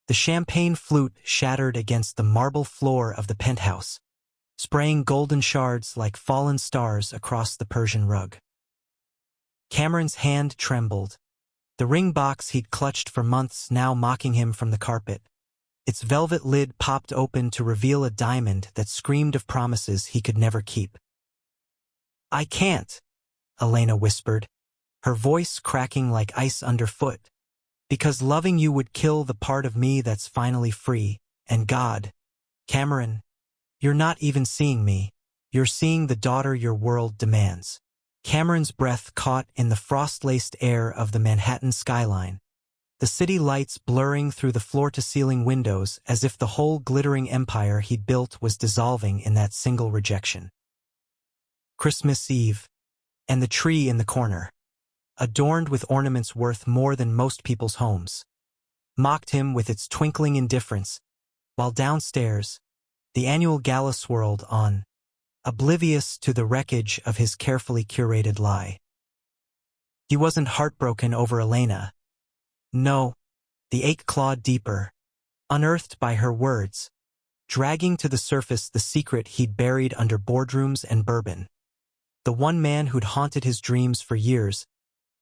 The champagne flute shattered against the marble floor of the penthouse, spraying golden shards like fallen stars across the Persian rug. Cameron's hand trembled, the ring box he'd clutched for months now mocking him from the carpet. Its velvet lid popped open to reveal a diamond that screamed of promises he could never keep. "I can't," Elena whispered, her voice cracking like ice underfoot. "Because loving you would kill the part of me that's finally free, and God, Cameron, you're not even seeing me. You're seeing the daughter your world demands." Cameron's breath caught in the frost-laced air of the Manhattan skyline, the city lights blurring through the floor-to-ceiling windows as if the whole glittering empire he'd built was dissolving in that single rejection. Christmas Eve, and the tree in the corner, adorned with ornaments worth more than most people's homes, mocked him with its twinkling indifference, while downstairs, the annual gala swirled on, oblivious to the wreckage of his carefully curated lie. He wasn't heartbroken over Elena. No, the ache clawed deeper, unearthed by her words, dragging to the surface the secret he'd buried under boardrooms and bourbon. The one man who'd haunted his dreams for years,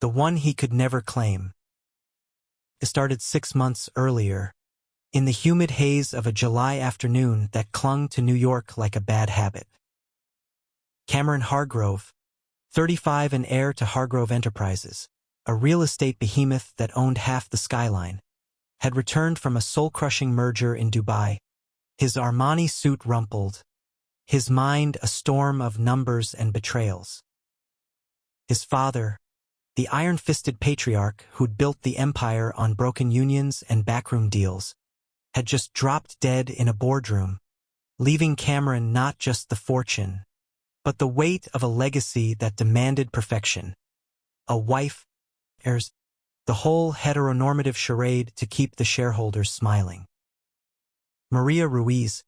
the one he could never claim. It started 6 months earlier, in the humid haze of a July afternoon that clung to New York like a bad habit. Cameron Hargrove, 35 and heir to Hargrove Enterprises, a real estate behemoth that owned half the skyline, had returned from a soul-crushing merger in Dubai, his Armani suit rumpled, his mind a storm of numbers and betrayals. His father, the iron-fisted patriarch who'd built the empire on broken unions and backroom deals, had just dropped dead in a boardroom, leaving Cameron not just the fortune, but the weight of a legacy that demanded perfection. A wife, heirs, the whole heteronormative charade to keep the shareholders smiling. Maria Ruiz,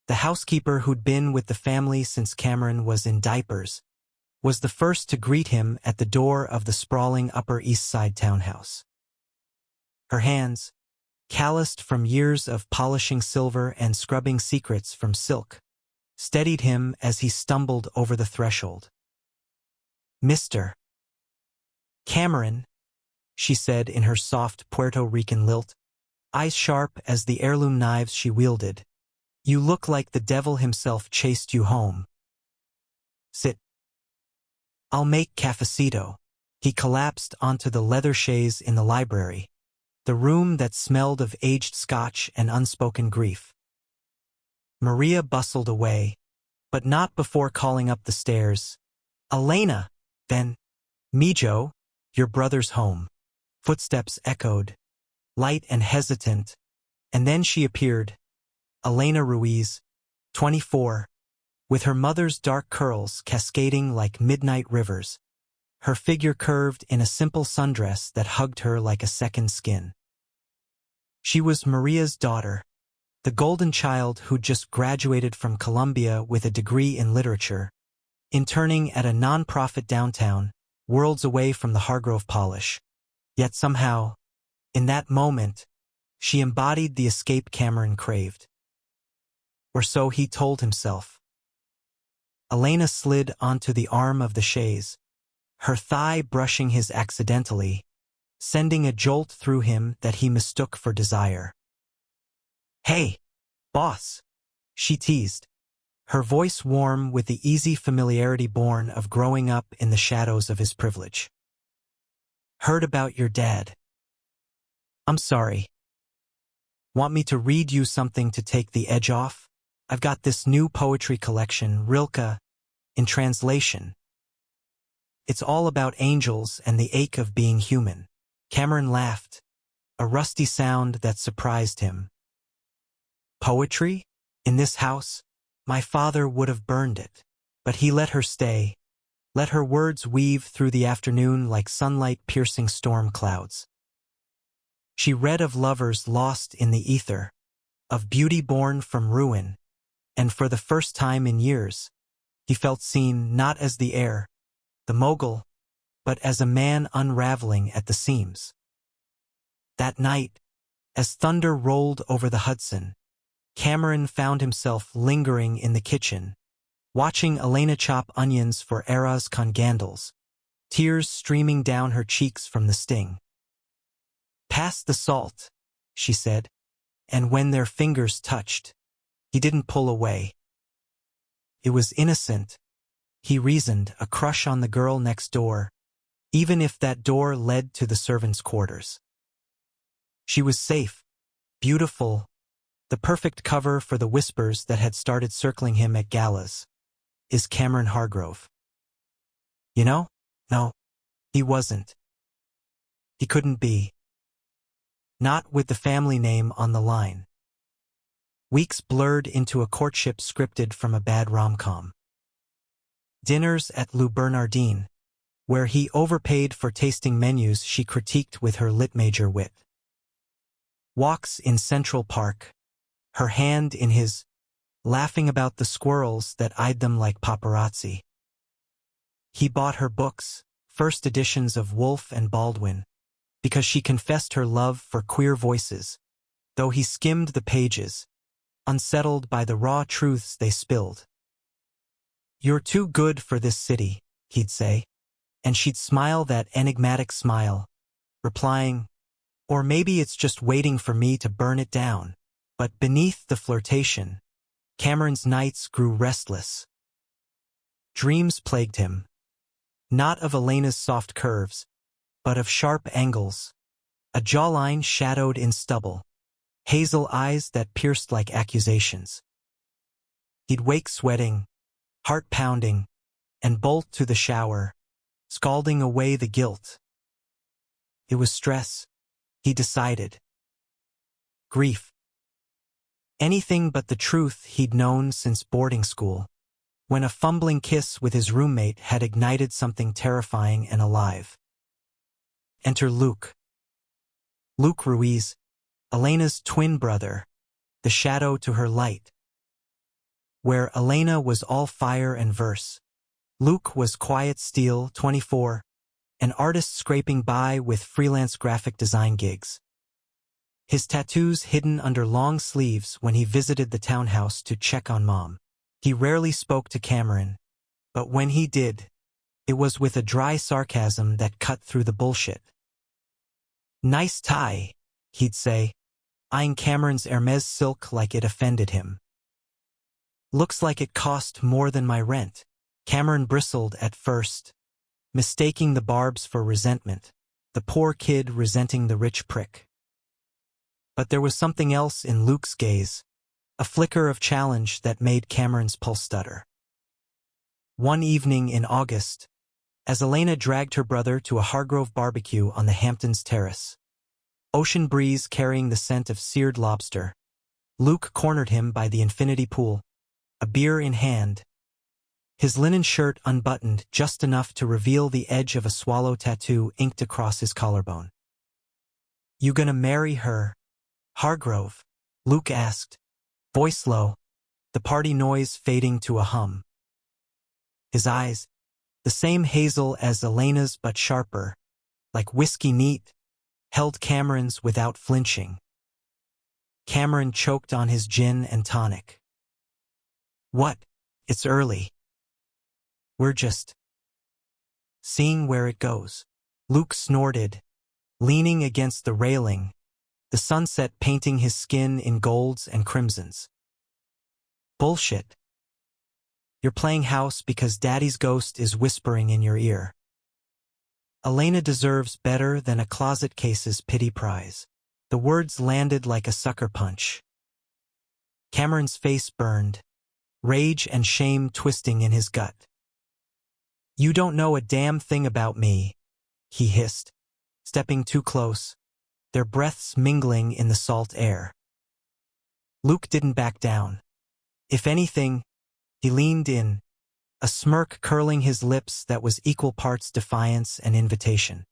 the housekeeper who'd been with the family since Cameron was in diapers, was the first to greet him at the door of the sprawling Upper East Side townhouse. Her hands, calloused from years of polishing silver and scrubbing secrets from silk, steadied him as he stumbled over the threshold. "Mr. Cameron," she said in her soft Puerto Rican lilt, eyes sharp as the heirloom knives she wielded. "You look like the devil himself chased you home. Sit. I'll make cafecito." He collapsed onto the leather chaise in the library, the room that smelled of aged scotch and unspoken grief. Maria bustled away, but not before calling up the stairs. "Elena!" Then, "Mijo, your brother's home." Footsteps echoed, light and hesitant, and then she appeared, Elena Ruiz, 24, with her mother's dark curls cascading like midnight rivers, her figure curved in a simple sundress that hugged her like a second skin. She was Maria's daughter, the golden child who'd just graduated from Columbia with a degree in literature, interning at a non-profit downtown, worlds away from the Hargrove polish. Yet somehow, in that moment, she embodied the escape Cameron craved. Or so he told himself. Elena slid onto the arm of the chaise, her thigh brushing his accidentally, sending a jolt through him that he mistook for desire. "Hey, boss," she teased, her voice warm with the easy familiarity born of growing up in the shadows of his privilege. "Heard about your dad. I'm sorry. Want me to read you something to take the edge off? I've got this new poetry collection, Rilke, in translation. It's all about angels and the ache of being human." Cameron laughed, a rusty sound that surprised him. "Poetry? In this house? My father would have burned it. But he let her stay, let her words weave through the afternoon like sunlight-piercing storm clouds. She read of lovers lost in the ether, of beauty born from ruin, and for the first time in years, he felt seen not as the heir, the mogul, but as a man unraveling at the seams. That night, As thunder rolled over the Hudson, Cameron found himself lingering in the kitchen, watching Elena chop onions for arroz con gandals, tears streaming down her cheeks from the sting. "Pass the salt," she said, and when their fingers touched, he didn't pull away. It was innocent, he reasoned, a crush on the girl next door, even if that door led to the servants' quarters. She was safe, beautiful, the perfect cover for the whispers that had started circling him at galas. Is Cameron Hargrove? You know? No, he wasn't. He couldn't be. Not with the family name on the line. Weeks blurred into a courtship scripted from a bad rom-com. Dinners at Le Bernardin, where he overpaid for tasting menus she critiqued with her lit major wit. Walks in Central Park, her hand in his, laughing about the squirrels that eyed them like paparazzi. He bought her books, first editions of Woolf and Baldwin, because she confessed her love for queer voices, though he skimmed the pages, unsettled by the raw truths they spilled. "You're too good for this city," he'd say, and she'd smile that enigmatic smile, replying, "Or maybe it's just waiting for me to burn it down." But beneath the flirtation, Cameron's nights grew restless. Dreams plagued him, not of Elena's soft curves, but of sharp angles, a jawline shadowed in stubble, hazel eyes that pierced like accusations. He'd wake sweating, heart pounding, and bolt to the shower, scalding away the guilt. It was stress, he decided. Grief. Anything but the truth he'd known since boarding school, when a fumbling kiss with his roommate had ignited something terrifying and alive. Enter Luke. Luke Ruiz, Elena's twin brother, the shadow to her light. Where Elena was all fire and verse, Luke was quiet steel, 24, an artist scraping by with freelance graphic design gigs. His tattoos hidden under long sleeves when he visited the townhouse to check on Mom. He rarely spoke to Cameron, but when he did, it was with a dry sarcasm that cut through the bullshit. "Nice tie," he'd say, eyeing Cameron's Hermes silk like it offended him. "Looks like it cost more than my rent." Cameron bristled at first, mistaking the barbs for resentment, the poor kid resenting the rich prick. But there was something else in Luke's gaze, a flicker of challenge that made Cameron's pulse stutter. One evening in August, as Elena dragged her brother to a Hargrove barbecue on the Hamptons terrace, ocean breeze carrying the scent of seared lobster, Luke cornered him by the infinity pool, a beer in hand, his linen shirt unbuttoned just enough to reveal the edge of a swallow tattoo inked across his collarbone. "You gonna marry her, Hargrove?" Luke asked, voice low, the party noise fading to a hum. His eyes, the same hazel as Elena's but sharper, like whiskey neat, held Cameron's without flinching. Cameron choked on his gin and tonic. "What? It's early. We're just seeing where it goes." Luke snorted, leaning against the railing, the sunset painting his skin in golds and crimsons. "Bullshit. You're playing house because Daddy's ghost is whispering in your ear. Elena deserves better than a closet case's pity prize." The words landed like a sucker punch. Cameron's face burned, rage and shame twisting in his gut. "You don't know a damn thing about me," he hissed, stepping too close, their breaths mingling in the salt air. Luke didn't back down. If anything, he leaned in, a smirk curling his lips that was equal parts defiance and invitation.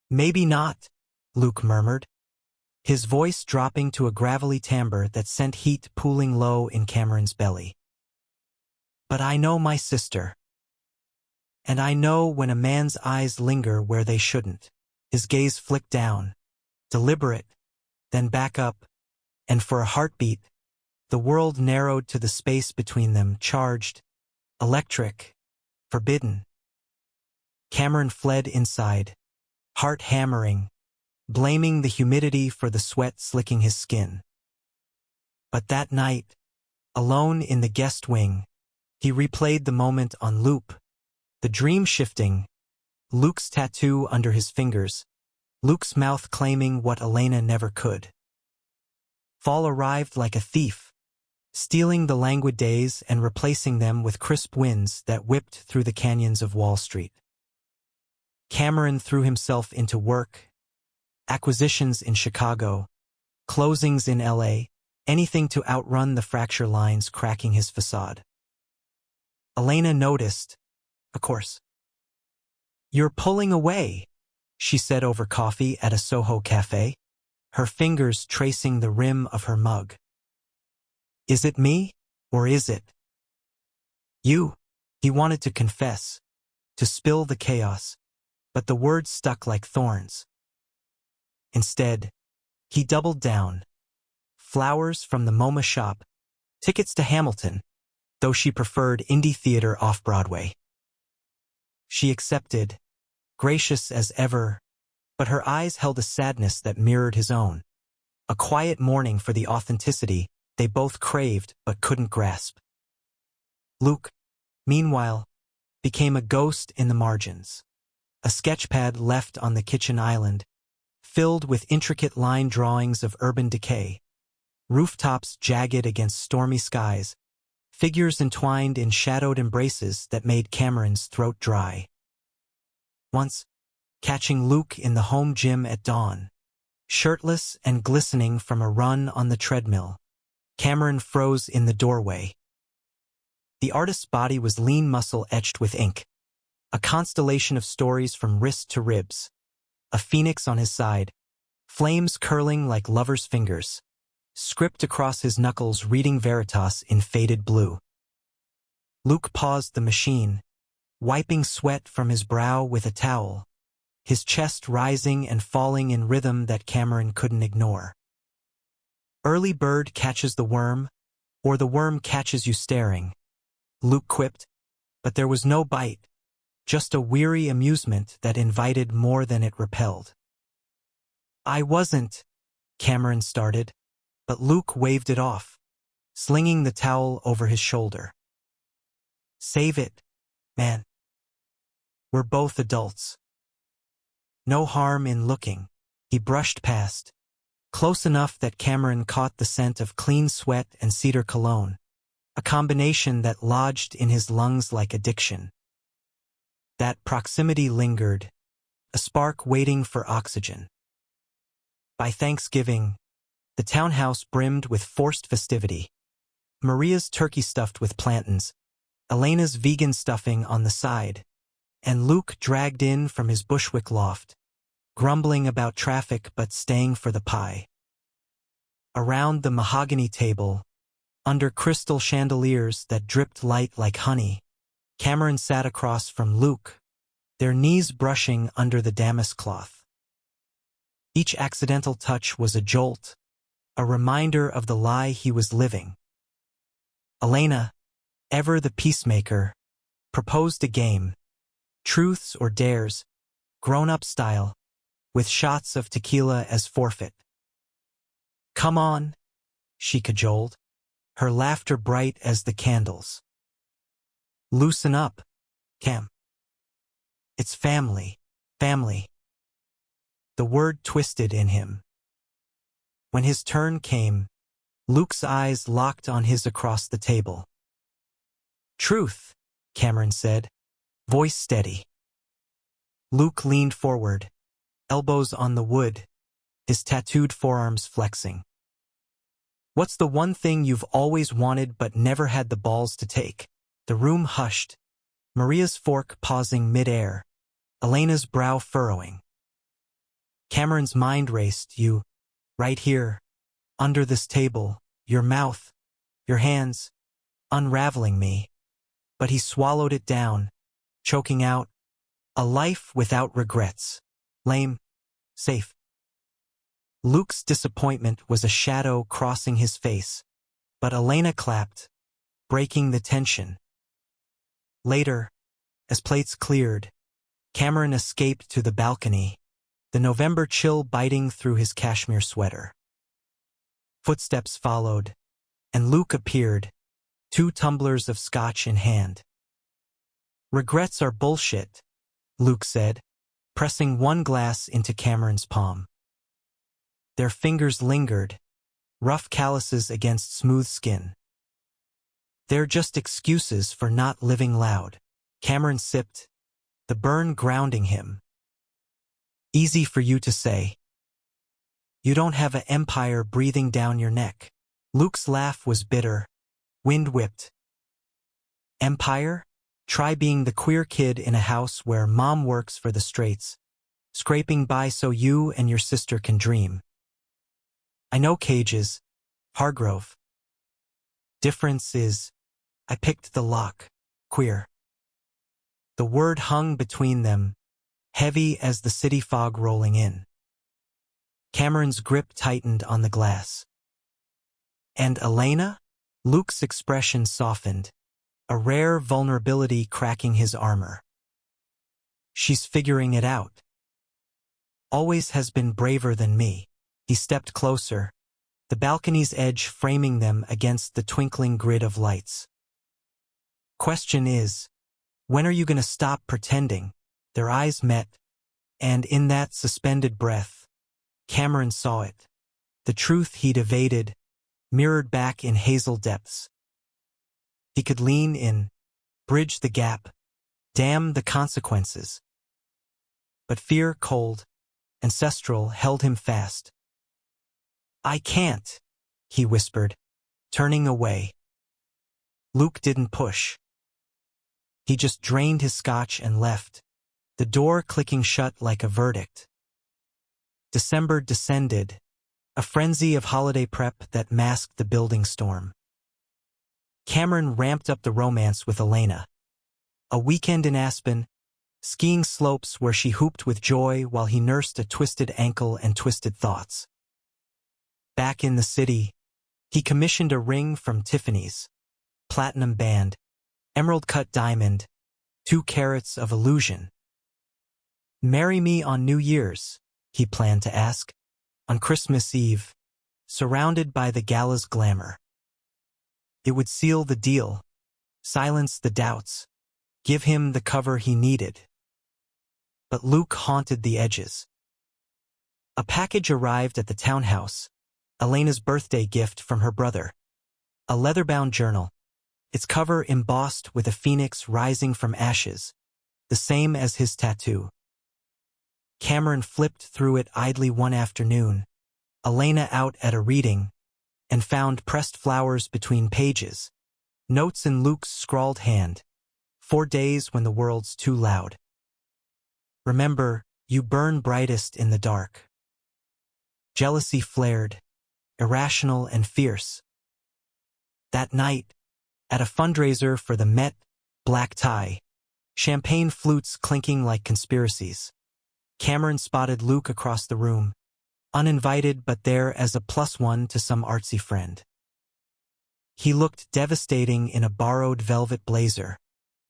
"Maybe not," Luke murmured, his voice dropping to a gravelly timbre that sent heat pooling low in Cameron's belly. "But I know my sister. And I know when a man's eyes linger where they shouldn't." His gaze flicked down, deliberate, then back up, and for a heartbeat, the world narrowed to the space between them, charged, electric, forbidden. Cameron fled inside, heart hammering, blaming the humidity for the sweat slicking his skin. But that night, alone in the guest wing, he replayed the moment on loop, the dream shifting, Luke's tattoo under his fingers, Luke's mouth claiming what Elena never could. Fall arrived like a thief, stealing the languid days and replacing them with crisp winds that whipped through the canyons of Wall Street. Cameron threw himself into work, acquisitions in Chicago, closings in LA, anything to outrun the fracture lines cracking his facade. Elena noticed, of course. "You're pulling away," she said over coffee at a Soho cafe, her fingers tracing the rim of her mug. "Is it me, or is it you?" He wanted to confess, to spill the chaos, but the words stuck like thorns. Instead, he doubled down. Flowers from the MoMA shop, tickets to Hamilton, though she preferred indie theater off-Broadway. She accepted, gracious as ever, but her eyes held a sadness that mirrored his own. A quiet mourning for the authenticity they both craved but couldn't grasp. Luke, meanwhile, became a ghost in the margins. A sketchpad left on the kitchen island, filled with intricate line drawings of urban decay, rooftops jagged against stormy skies, figures entwined in shadowed embraces that made Cameron's throat dry. Once, catching Luke in the home gym at dawn, shirtless and glistening from a run on the treadmill, Cameron froze in the doorway. The artist's body was lean muscle etched with ink, a constellation of stories from wrist to ribs, a phoenix on his side, flames curling like lovers' fingers, script across his knuckles reading Veritas in faded blue. Luke paused the machine, wiping sweat from his brow with a towel, his chest rising and falling in rhythm that Cameron couldn't ignore. "Early bird catches the worm, or the worm catches you staring," Luke quipped, but there was no bite, just a weary amusement that invited more than it repelled. "I wasn't," Cameron started, but Luke waved it off, slinging the towel over his shoulder. "Save it, man. We're both adults." No harm in looking. He brushed past, close enough that Cameron caught the scent of clean sweat and cedar cologne, a combination that lodged in his lungs like addiction. That proximity lingered, a spark waiting for oxygen. By Thanksgiving, the townhouse brimmed with forced festivity. Maria's turkey stuffed with plantains, Elena's vegan stuffing on the side, and Luke dragged in from his Bushwick loft, grumbling about traffic but staying for the pie. Around the mahogany table, under crystal chandeliers that dripped light like honey, Cameron sat across from Luke, their knees brushing under the damask cloth. Each accidental touch was a jolt, a reminder of the lie he was living. Elena, ever the peacemaker, proposed a game, truths or dares, grown-up style, with shots of tequila as forfeit. "Come on," she cajoled, her laughter bright as the candles. "Loosen up, Cam. It's family, family." The word twisted in him. When his turn came, Luke's eyes locked on his across the table. "Truth," Cameron said, voice steady. Luke leaned forward, elbows on the wood, his tattooed forearms flexing. "What's the one thing you've always wanted but never had the balls to take?" The room hushed, Maria's fork pausing mid-air, Elena's brow furrowing. Cameron's mind raced. "You, right here, under this table, your mouth, your hands, unraveling me." But he swallowed it down, choking out, "A life without regrets. Lame, safe." Luke's disappointment was a shadow crossing his face, but Elena clapped, breaking the tension. Later, as plates cleared, Cameron escaped to the balcony, the November chill biting through his cashmere sweater. Footsteps followed, and Luke appeared, 2 tumblers of scotch in hand. "Regrets are bullshit," Luke said, pressing one glass into Cameron's palm. Their fingers lingered, rough calluses against smooth skin. "They're just excuses for not living loud." Cameron sipped, the burn grounding him. "Easy for you to say. You don't have an empire breathing down your neck." Luke's laugh was bitter, wind-whipped. "Empire? Try being the queer kid in a house where mom works for the straights, scraping by so you and your sister can dream. I know cages, Hargrove. Difference is, I picked the lock, queer." The word hung between them, heavy as the city fog rolling in. Cameron's grip tightened on the glass. "And Elena?" Luke's expression softened, a rare vulnerability cracking his armor. "She's figuring it out. Always has been braver than me." He stepped closer, the balcony's edge framing them against the twinkling grid of lights. "Question is, when are you gonna stop pretending?" Their eyes met, and in that suspended breath, Cameron saw it. The truth he'd evaded, mirrored back in hazel depths. He could lean in, bridge the gap, damn the consequences. But fear, cold, ancestral, held him fast. "I can't," he whispered, turning away. Luke didn't push. He just drained his scotch and left, the door clicking shut like a verdict. December descended, a frenzy of holiday prep that masked the building storm. Cameron ramped up the romance with Elena. A weekend in Aspen, skiing slopes where she hooped with joy while he nursed a twisted ankle and twisted thoughts. Back in the city, he commissioned a ring from Tiffany's, platinum band, emerald-cut diamond, 2 carats of illusion. "Marry me on New Year's," he planned to ask, on Christmas Eve, surrounded by the gala's glamour. It would seal the deal, silence the doubts, give him the cover he needed. But Luke haunted the edges. A package arrived at the townhouse, Elena's birthday gift from her brother. A leather-bound journal, its cover embossed with a phoenix rising from ashes, the same as his tattoo. Cameron flipped through it idly one afternoon, Elena out at a reading, and found pressed flowers between pages, notes in Luke's scrawled hand, 4 days when the world's too loud. Remember, you burn brightest in the dark. Jealousy flared, irrational and fierce. That night, at a fundraiser for the Met, black tie, champagne flutes clinking like conspiracies, Cameron spotted Luke across the room, uninvited but there as a +1 to some artsy friend. He looked devastating in a borrowed velvet blazer,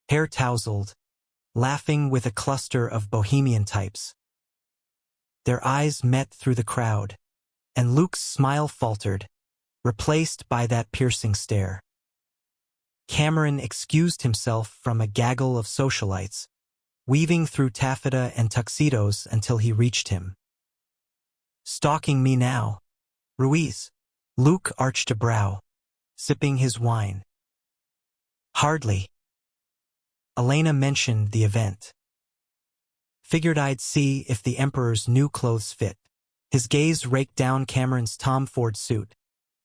hair tousled, laughing with a cluster of bohemian types. Their eyes met through the crowd, and Luke's smile faltered, replaced by that piercing stare. Cameron excused himself from a gaggle of socialites, weaving through taffeta and tuxedos until he reached him. "Stalking me now, Ruiz?" Luke arched a brow, sipping his wine. "Hardly." Elena mentioned the event. "Figured I'd see if the Emperor's new clothes fit." His gaze raked down Cameron's Tom Ford suit,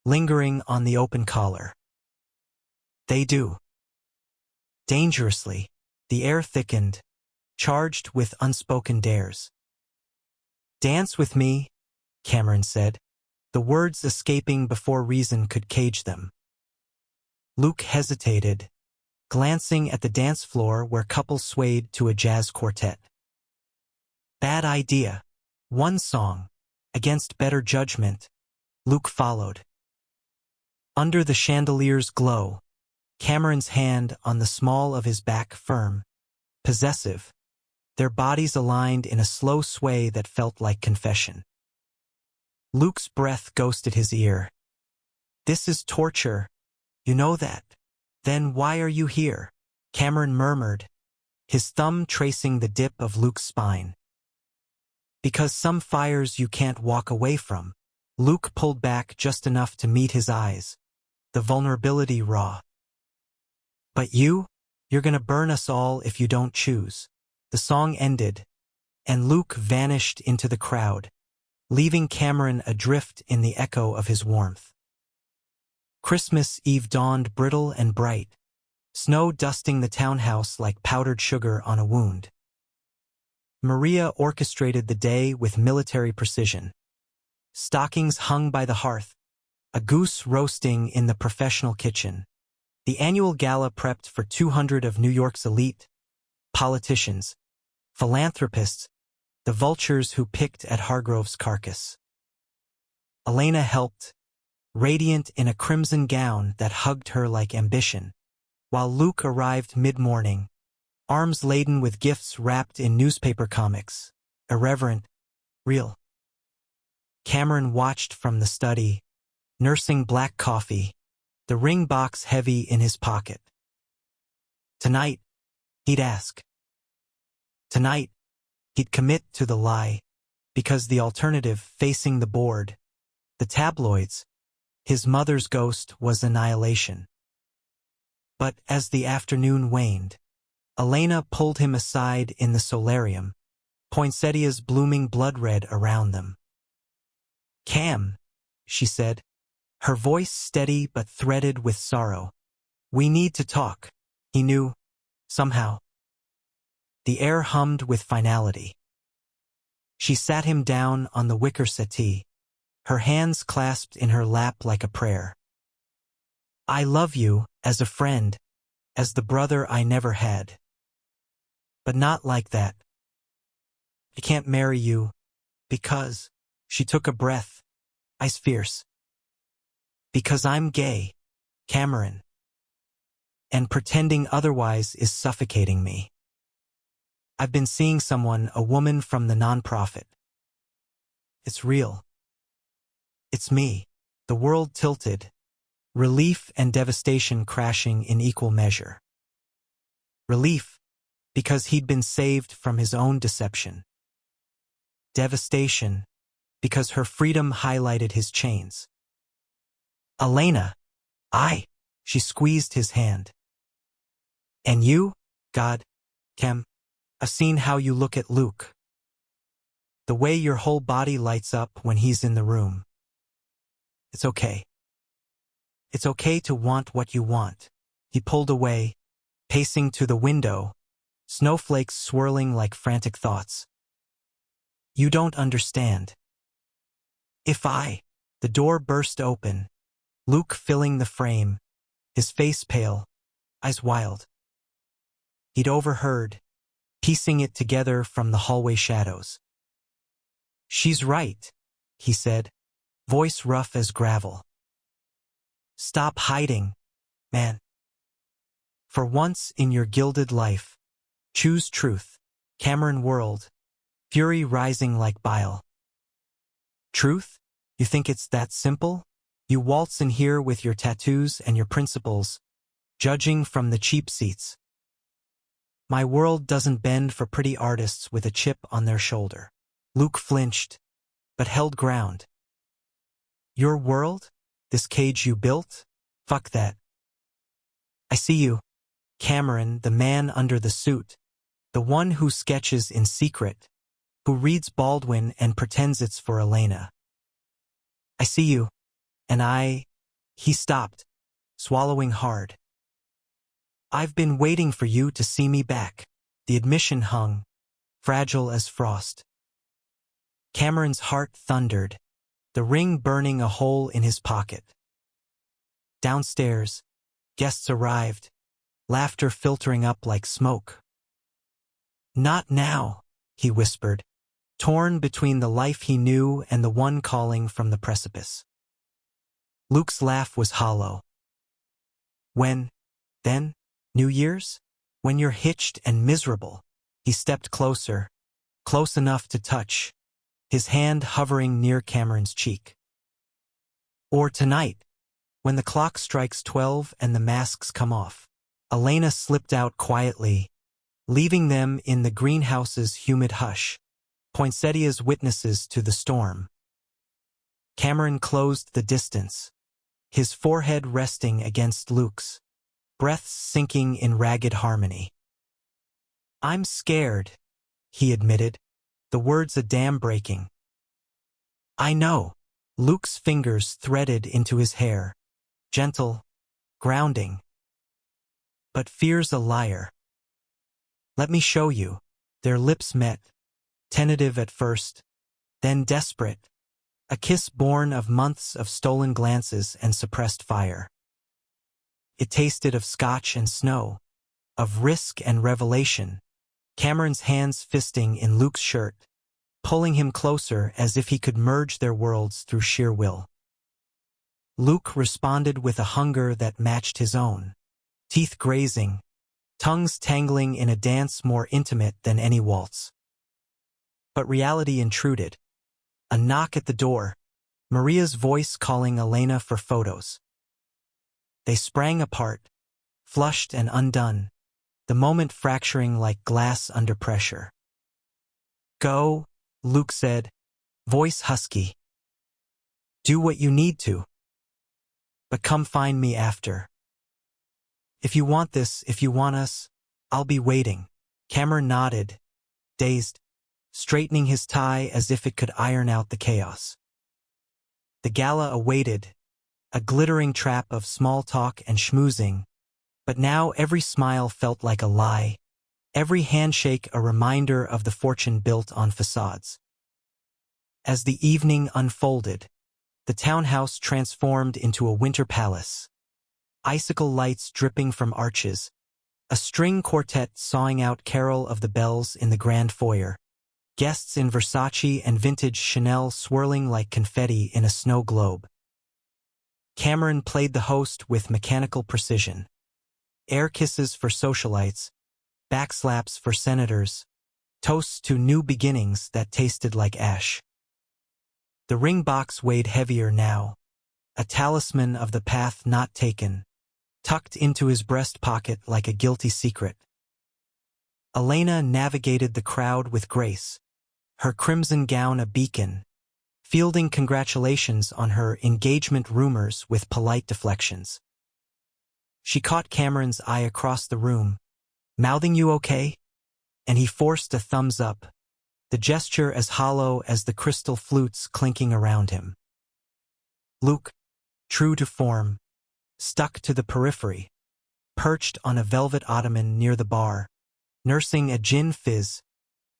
lingering on the open collar. "They do." Dangerously, the air thickened, charged with unspoken dares. "Dance with me," Cameron said, the words escaping before reason could cage them. Luke hesitated, glancing at the dance floor where couples swayed to a jazz quartet. "Bad idea. One song, Against better judgment, Luke followed. Under the chandelier's glow, Cameron's hand on the small of his back firm, possessive, their bodies aligned in a slow sway that felt like confession. Luke's breath ghosted his ear. "This is torture. You know that. Then why are you here?" Cameron murmured, his thumb tracing the dip of Luke's spine. "Because some fires you can't walk away from." Luke pulled back just enough to meet his eyes, the vulnerability raw. "But you're gonna burn us all if you don't choose." The song ended, and Luke vanished into the crowd, leaving Cameron adrift in the echo of his warmth. Christmas Eve dawned brittle and bright, snow dusting the townhouse like powdered sugar on a wound. Maria orchestrated the day with military precision. Stockings hung by the hearth, a goose roasting in the professional kitchen. The annual gala prepped for 200 of New York's elite, politicians, philanthropists, the vultures who picked at Hargrove's carcass. Elena helped, radiant in a crimson gown that hugged her like ambition, while Luke arrived mid-morning, arms laden with gifts wrapped in newspaper comics, irreverent, real. Cameron watched from the study, nursing black coffee, the ring box heavy in his pocket. Tonight, he'd ask. Tonight, he'd commit to the lie, because the alternative facing the board, the tabloids, his mother's ghost, was annihilation. But as the afternoon waned, Elena pulled him aside in the solarium, poinsettias blooming blood-red around them. "Cam," she said, her voice steady but threaded with sorrow. "We need to talk." He knew, somehow. The air hummed with finality. She sat him down on the wicker settee, her hands clasped in her lap like a prayer. "I love you, as a friend, as the brother I never had. But not like that. I can't marry you, because," she took a breath, ice fierce, "because I'm gay, Cameron. And pretending otherwise is suffocating me. I've been seeing someone, a woman from the nonprofit. It's real. It's me." The world tilted, relief and devastation crashing in equal measure. Relief, because he'd been saved from his own deception. Devastation, because her freedom highlighted his chains. "Elena, she squeezed his hand. "And you, God, Cam, I've seen how you look at Luke. The way your whole body lights up when he's in the room. It's okay. It's okay to want what you want." He pulled away, pacing to the window, snowflakes swirling like frantic thoughts. "You don't understand. The door burst open, Luke filling the frame, his face pale, eyes wild. He'd overheard, piecing it together from the hallway shadows. "She's right," he said, voice rough as gravel. "Stop hiding, man. For once in your gilded life, choose truth." Cameron whirled, fury rising like bile. "Truth? You think it's that simple? You waltz in here with your tattoos and your principles, judging from the cheap seats. My world doesn't bend for pretty artists with a chip on their shoulder." Luke flinched, but held ground. "Your world? This cage you built? Fuck that. I see you. Cameron, the man under the suit, the one who sketches in secret, who reads Baldwin and pretends it's for Elena. I see you, and He stopped, swallowing hard. "I've been waiting for you to see me back." The admission hung, fragile as frost. Cameron's heart thundered, the ring burning a hole in his pocket. Downstairs, guests arrived, laughter filtering up like smoke. "Not now," he whispered, torn between the life he knew and the one calling from the precipice. Luke's laugh was hollow. When, then, New Year's? When you're hitched and miserable. He stepped closer, close enough to touch, his hand hovering near Cameron's cheek. Or tonight, when the clock strikes 12 and the masks come off. Elena slipped out quietly, leaving them in the greenhouse's humid hush, poinsettias witnesses to the storm. Cameron closed the distance, his forehead resting against Luke's, breaths sinking in ragged harmony. "I'm scared," he admitted, the words a dam breaking. "I know." Luke's fingers threaded into his hair, gentle, grounding. "But fear's a liar." "Let me show you." Their lips met, tentative at first, then desperate, a kiss born of months of stolen glances and suppressed fire. It tasted of scotch and snow, of risk and revelation, Cameron's hands fisting in Luke's shirt, pulling him closer as if he could merge their worlds through sheer will. Luke responded with a hunger that matched his own, teeth grazing, tongues tangling in a dance more intimate than any waltz. But reality intruded. A knock at the door, Maria's voice calling Elena for photos. They sprang apart, flushed and undone, the moment fracturing like glass under pressure. "Go," Luke said, voice husky. "Do what you need to. But come find me after. If you want this, if you want us, I'll be waiting." Cameron nodded, dazed, straightening his tie as if it could iron out the chaos. The gala awaited, a glittering trap of small talk and schmoozing, but now every smile felt like a lie, every handshake a reminder of the fortune built on facades. As the evening unfolded, the townhouse transformed into a winter palace, icicle lights dripping from arches, a string quartet sawing out Carol of the Bells in the grand foyer, guests in Versace and vintage Chanel swirling like confetti in a snow globe. Cameron played the host with mechanical precision. Air kisses for socialites, backslaps for senators, toasts to new beginnings that tasted like ash. The ring box weighed heavier now, a talisman of the path not taken, tucked into his breast pocket like a guilty secret. Elena navigated the crowd with grace, her crimson gown a beacon, fielding congratulations on her engagement rumors with polite deflections. She caught Cameron's eye across the room, mouthing "You okay?" and he forced a thumbs up, the gesture as hollow as the crystal flutes clinking around him. Luke, true to form, stuck to the periphery, perched on a velvet ottoman near the bar, nursing a gin fizz,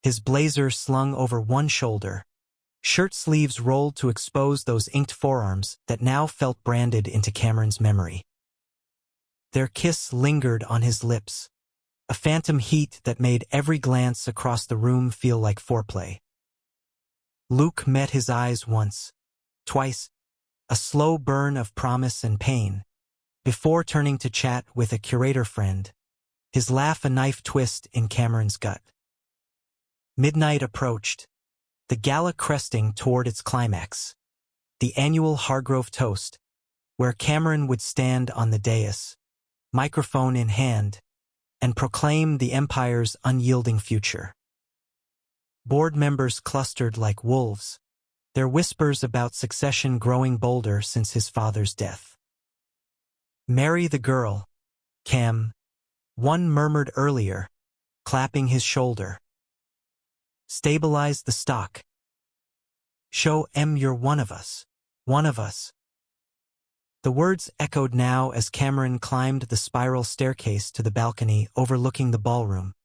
his blazer slung over one shoulder, shirt sleeves rolled to expose those inked forearms that now felt branded into Cameron's memory. Their kiss lingered on his lips, a phantom heat that made every glance across the room feel like foreplay. Luke met his eyes once, twice, a slow burn of promise and pain, before turning to chat with a curator friend, his laugh a knife twist in Cameron's gut. Midnight approached, the gala cresting toward its climax, the annual Hargrove toast, where Cameron would stand on the dais, microphone in hand, and proclaim the empire's unyielding future. Board members clustered like wolves, their whispers about succession growing bolder since his father's death. "Marry the girl, Cam," one murmured earlier, clapping his shoulder. "Stabilize the stock. Show you're one of us, one of us." The words echoed now as Cameron climbed the spiral staircase to the balcony overlooking the ballroom,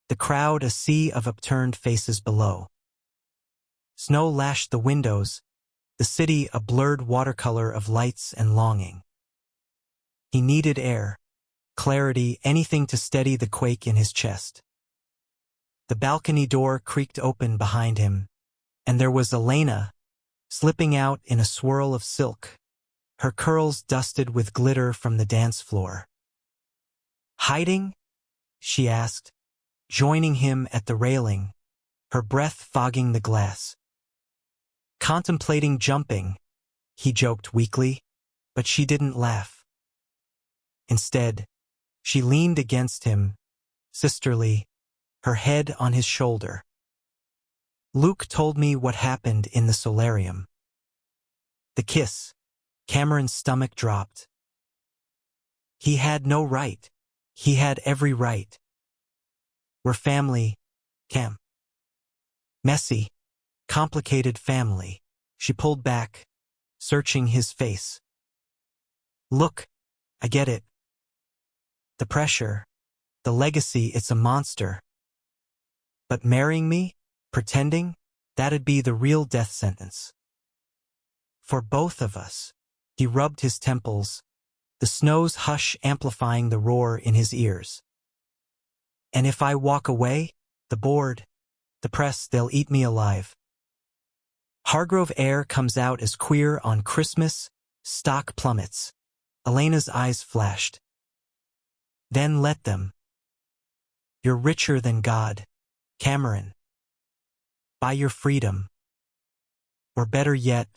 the crowd a sea of upturned faces below. Snow lashed the windows, the city a blurred watercolor of lights and longing. He needed air, clarity, anything to steady the quake in his chest. The balcony door creaked open behind him, And there was Elena, slipping out in a swirl of silk, her curls dusted with glitter from the dance floor. "Hiding?" she asked, joining him at the railing, her breath fogging the glass. "Contemplating jumping," he joked weakly, but she didn't laugh. Instead, she leaned against him, sisterly, her head on his shoulder. "Luke told me what happened in the solarium." The kiss. Cameron's stomach dropped. He had no right. He had every right. "We're family, Cam." "Messy, complicated family." She pulled back, searching his face. "Look, I get it. The pressure, the legacy, it's a monster. But marrying me, pretending, that'd be the real death sentence. For both of us." He rubbed his temples, the snow's hush amplifying the roar in his ears. "And if I walk away, the board, the press, they'll eat me alive. Hargrove Air comes out as queer on Christmas, stock plummets." Elena's eyes flashed. "Then let them. You're richer than God, Cameron. Buy your freedom. Or better yet,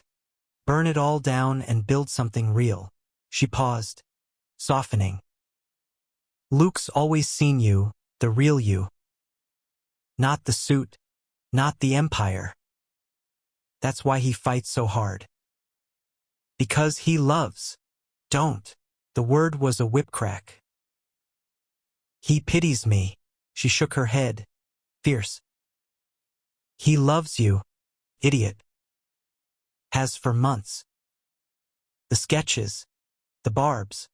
burn it all down and build something real." She paused, softening. "Luke's always seen you, the real you. Not the suit, not the empire. That's why he fights so hard. Because he loves." "Don't." The word was a whip crack. "He pities me." She shook her head, fierce. "He loves you, idiot. Has for months. The sketches, the barbs,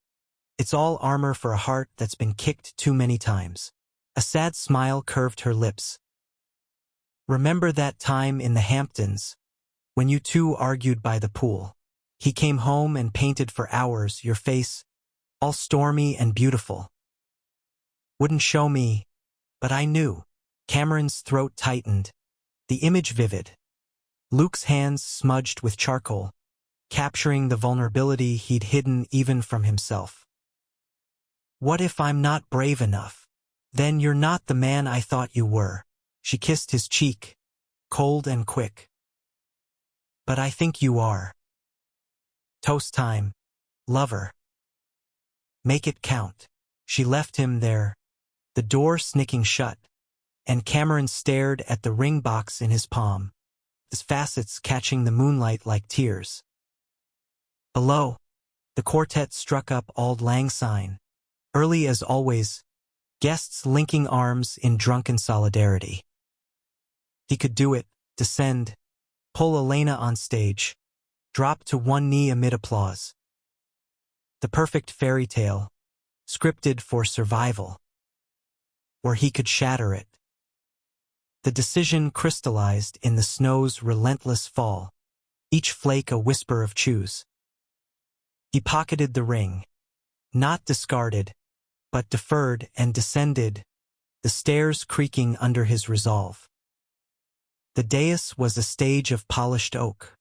it's all armor for a heart that's been kicked too many times." A sad smile curved her lips. "Remember that time in the Hamptons, when you two argued by the pool? He came home and painted for hours, your face, all stormy and beautiful. Wouldn't show me, but I knew." Cameron's throat tightened, the image vivid. Luke's hands smudged with charcoal, capturing the vulnerability he'd hidden even from himself. "What if I'm not brave enough? Then you're not the man I thought you were." She kissed his cheek, cold and quick. "But I think you are. Toast time, lover. Make it count." She left him there, the door snicking shut, and Cameron stared at the ring box in his palm, his facets catching the moonlight like tears. Below, the quartet struck up Auld Lang Syne, early as always, guests linking arms in drunken solidarity. He could do it, descend, pull Elena on stage, drop to one knee amid applause. The perfect fairy tale, scripted for survival. Or he could shatter it. The decision crystallized in the snow's relentless fall, each flake a whisper of choose. He pocketed the ring, not discarded, but deferred, and descended, the stairs creaking under his resolve. The dais was a stage of polished oak,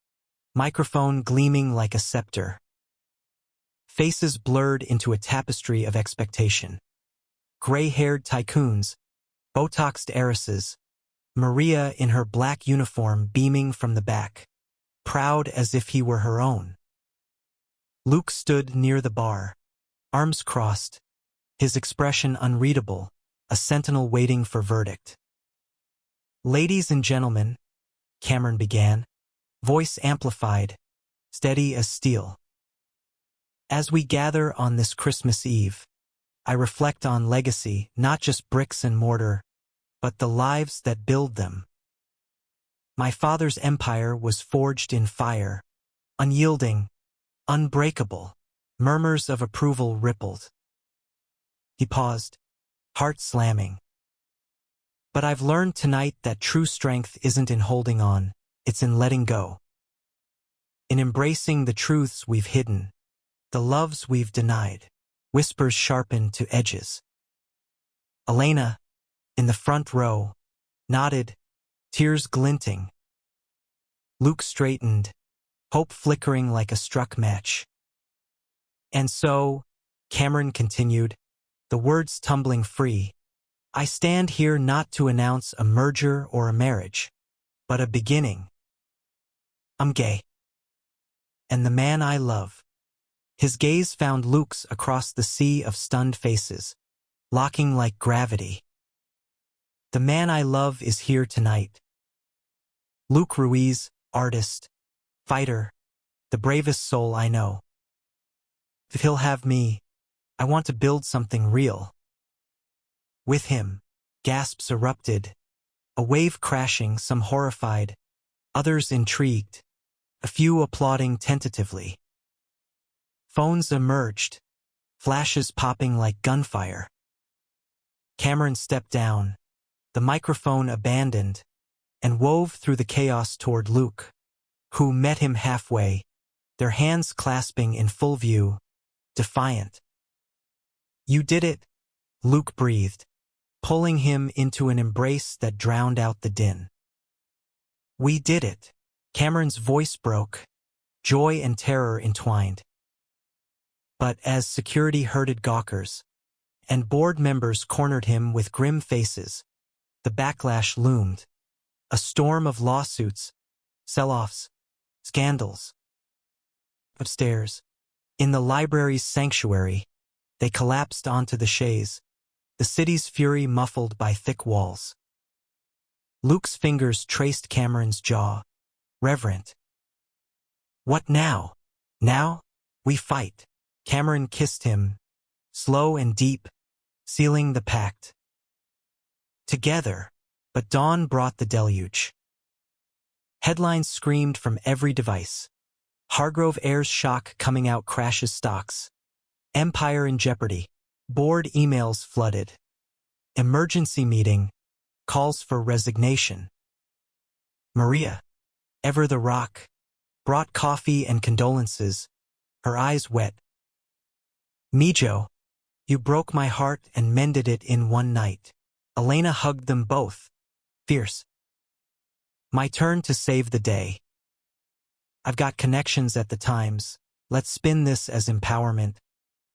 microphone gleaming like a scepter. Faces blurred into a tapestry of expectation. Gray-haired tycoons, Botoxed heiresses, Maria in her black uniform beaming from the back, proud as if he were her own. Luke stood near the bar, arms crossed, his expression unreadable, a sentinel waiting for verdict. "Ladies and gentlemen," Cameron began, voice amplified, steady as steel. "As we gather on this Christmas Eve, I reflect on legacy, not just bricks and mortar, but the lives that build them. My father's empire was forged in fire, unyielding, unbreakable." Murmurs of approval rippled. He paused, heart slamming. "But I've learned tonight that true strength isn't in holding on, it's in letting go. In embracing the truths we've hidden, the loves we've denied." Whispers sharpened to edges. Elena, in the front row, nodded, tears glinting. Luke straightened, hope flickering like a struck match. And so, Cameron continued, the words tumbling free, I stand here not to announce a merger or a marriage, but a beginning. I'm gay. And the man I love. His gaze found Luke's across the sea of stunned faces, locking like gravity. The man I love is here tonight. Luke Ruiz, artist, fighter, the bravest soul I know. If he'll have me, I want to build something real. With him, gasps erupted, a wave crashing, some horrified, others intrigued, a few applauding tentatively. Phones emerged, flashes popping like gunfire. Cameron stepped down, the microphone abandoned, and wove through the chaos toward Luke, who met him halfway, their hands clasping in full view, defiant. You did it, Luke breathed, pulling him into an embrace that drowned out the din. We did it. Cameron's voice broke, joy and terror entwined. But as security herded gawkers, and board members cornered him with grim faces, the backlash loomed. A storm of lawsuits, sell-offs, scandals. Upstairs, in the library's sanctuary, they collapsed onto the chaise, the city's fury muffled by thick walls. Luke's fingers traced Cameron's jaw, reverent. What now? Now, we fight. Cameron kissed him, slow and deep, sealing the pact. Together, but dawn brought the deluge. Headlines screamed from every device. Hargrove airs shock coming out crashes stocks. Empire in jeopardy. Board emails flooded. Emergency meeting. Calls for resignation. Maria, ever the rock, brought coffee and condolences, her eyes wet. Mijo, you broke my heart and mended it in one night. Elena hugged them both, fierce. My turn to save the day. I've got connections at the Times. Let's spin this as empowerment,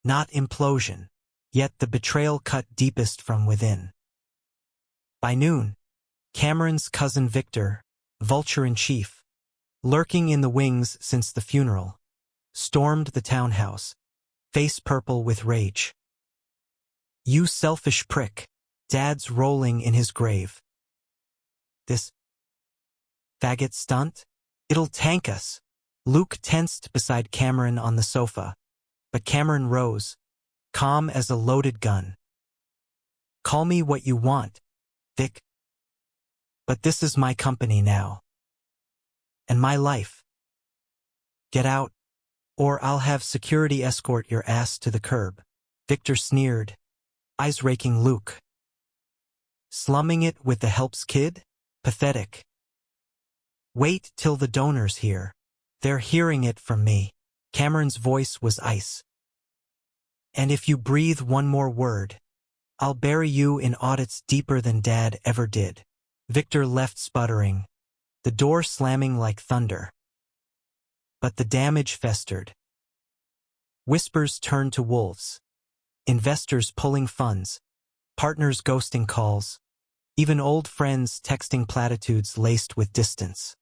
not implosion. Yet the betrayal cut deepest from within. By noon, Cameron's cousin Victor, vulture-in-chief, lurking in the wings since the funeral, stormed the townhouse, face purple with rage. You selfish prick, Dad's rolling in his grave. This faggot stunt? It'll tank us. Luke tensed beside Cameron on the sofa, but Cameron rose, calm as a loaded gun. Call me what you want, Vic. But this is my company now. And my life. Get out, or I'll have security escort your ass to the curb. Victor sneered, eyes raking Luke. Slumming it with the helps kid? Pathetic. Wait till the donors hear. They're hearing it from me. Cameron's voice was ice. And if you breathe one more word, I'll bury you in audits deeper than Dad ever did. Victor left sputtering, the door slamming like thunder. But the damage festered. Whispers turned to wolves. Investors pulling funds, partners ghosting calls, even old friends texting platitudes laced with distance.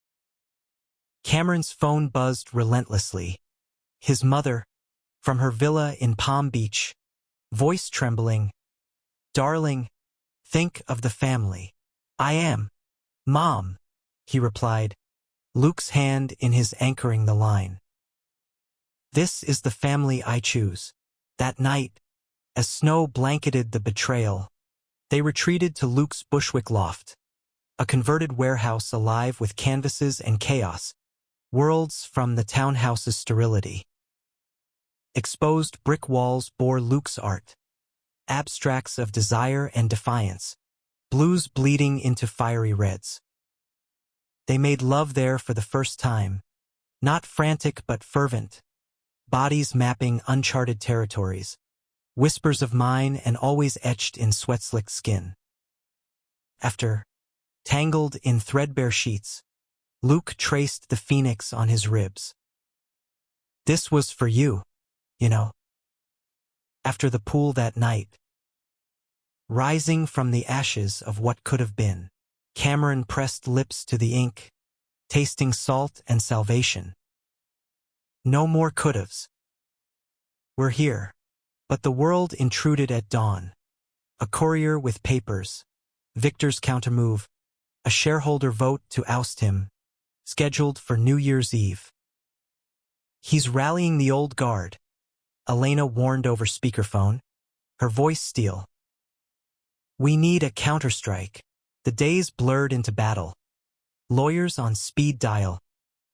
Cameron's phone buzzed relentlessly. His mother, from her villa in Palm Beach, voice trembling. Darling, think of the family. I am. Mom, he replied, Luke's hand in his anchoring the line. This is the family I choose. That night, as snow blanketed the betrayal, they retreated to Luke's Bushwick loft, a converted warehouse alive with canvases and chaos, worlds from the townhouse's sterility. Exposed brick walls bore Luke's art, abstracts of desire and defiance, blues bleeding into fiery reds. They made love there for the first time, not frantic but fervent, bodies mapping uncharted territories, whispers of mine and always etched in sweat-slicked skin. After, tangled in threadbare sheets, Luke traced the phoenix on his ribs. This was for you, you know. After the pool that night. Rising from the ashes of what could have been, Cameron pressed lips to the ink, tasting salt and salvation. No more could-haves. We're here. But the world intruded at dawn. A courier with papers, Victor's countermove, a shareholder vote to oust him, scheduled for New Year's Eve. He's rallying the old guard, Elena warned over speakerphone, her voice steel. We need a counterstrike. The days blurred into battle. Lawyers on speed dial.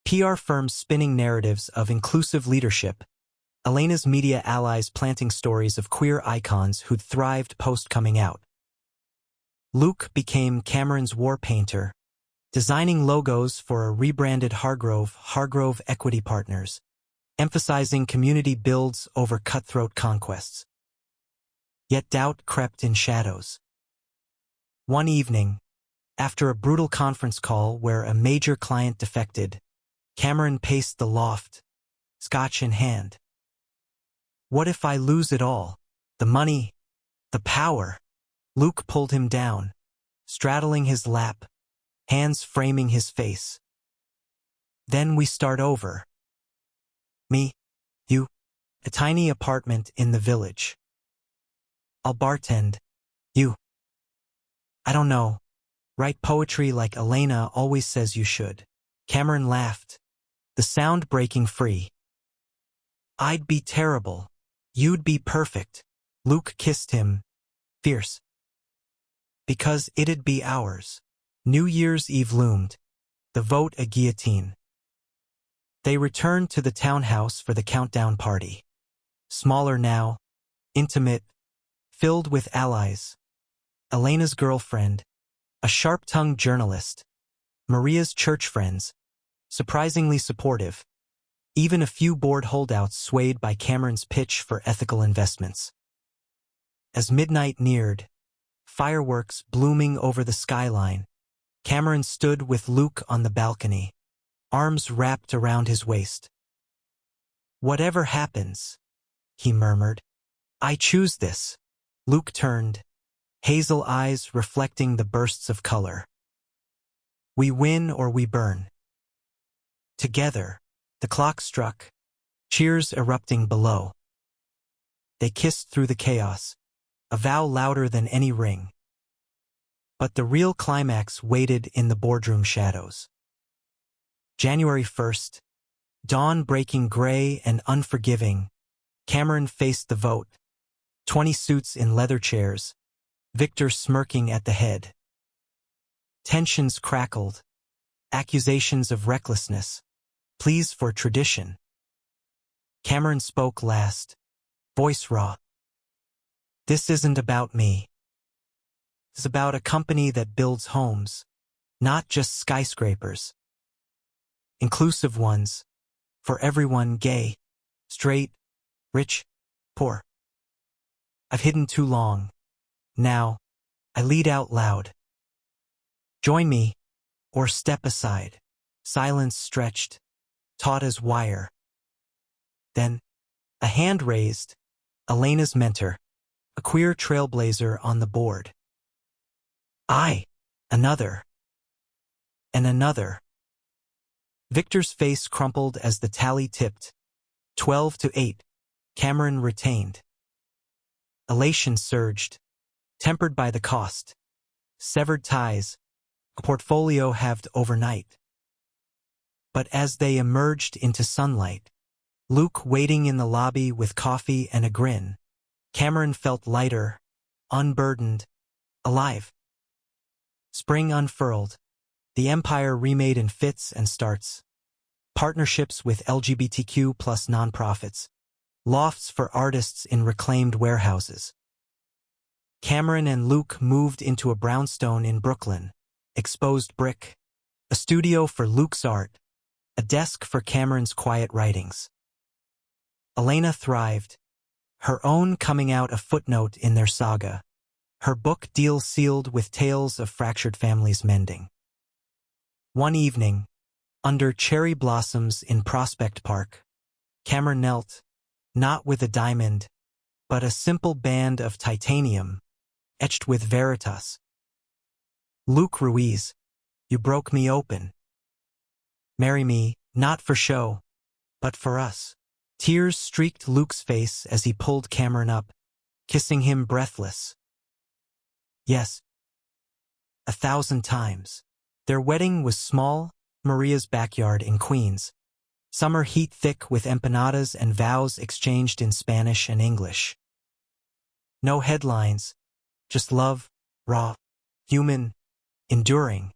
PR firms spinning narratives of inclusive leadership. Elena's media allies planting stories of queer icons who'd thrived post-coming out. Luke became Cameron's war painter, designing logos for a rebranded Hargrove Equity Partners, emphasizing community builds over cutthroat conquests. Yet doubt crept in shadows. One evening, after a brutal conference call where a major client defected, Cameron paced the loft, scotch in hand. What if I lose it all? The money, the power? Luke pulled him down, straddling his lap, hands framing his face. Then we start over. Me, you, a tiny apartment in the village. I'll bartend. You. I don't know. Write poetry like Elena always says you should. Cameron laughed, the sound breaking free. I'd be terrible. You'd be perfect. Luke kissed him, fierce. Because it'd be ours. New Year's Eve loomed, the vote a guillotine. They returned to the townhouse for the countdown party. Smaller now, intimate, filled with allies. Elena's girlfriend, a sharp-tongued journalist, Maria's church friends, surprisingly supportive, even a few bored holdouts swayed by Cameron's pitch for ethical investments. As midnight neared, fireworks blooming over the skyline, Cameron stood with Luke on the balcony, arms wrapped around his waist. Whatever happens, he murmured, I choose this. Luke turned, hazel eyes reflecting the bursts of color. We win or we burn. Together, the clock struck, cheers erupting below. They kissed through the chaos, a vow louder than any ring. But the real climax waited in the boardroom shadows. January 1st, dawn breaking gray and unforgiving, Cameron faced the vote, 20 suits in leather chairs, Victor smirking at the head. Tensions crackled, accusations of recklessness, pleas for tradition. Cameron spoke last, voice raw. This isn't about me. It's about a company that builds homes, not just skyscrapers. Inclusive ones, for everyone, gay, straight, rich, poor. I've hidden too long. Now, I lead out loud. Join me, or step aside. Silence stretched, taut as wire. Then, a hand raised, Elena's mentor, a queer trailblazer on the board. Another. And another. Victor's face crumpled as the tally tipped. 12-8. Cameron retained. Elation surged, tempered by the cost. Severed ties, a portfolio halved overnight. But as they emerged into sunlight, Luke waiting in the lobby with coffee and a grin, Cameron felt lighter, unburdened, alive. Spring unfurled, the empire remade in fits and starts. Partnerships with LGBTQ plus nonprofits, lofts for artists in reclaimed warehouses. Cameron and Luke moved into a brownstone in Brooklyn, exposed brick, a studio for Luke's art, a desk for Cameron's quiet writings. Elena thrived, her own coming out a footnote in their saga, her book deal sealed with tales of fractured families mending. One evening, Under cherry blossoms in Prospect Park, Cameron knelt, not with a diamond, but a simple band of titanium, etched with veritas. Luke Ruiz, you broke me open. Marry me, not for show, but for us. Tears streaked Luke's face as he pulled Cameron up, kissing him breathless. Yes. 1,000 times. Their wedding was small, Maria's backyard in Queens. Summer heat thick with empanadas and vows exchanged in Spanish and English. No headlines, just love, raw, human, enduring.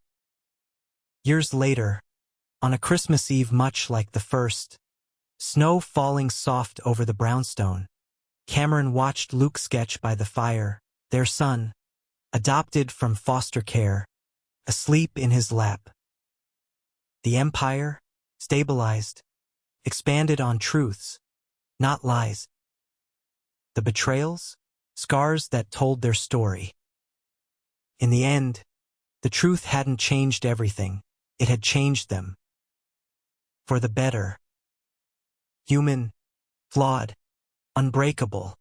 Years later, on a Christmas Eve much like the first, snow falling soft over the brownstone, Cameron watched Luke sketch by the fire, their son, adopted from foster care, asleep in his lap. The empire, stabilized, expanded on truths, not lies. The betrayals, scars that told their story. In the end, the truth hadn't changed everything, it had changed them. For the better. Human, flawed, unbreakable.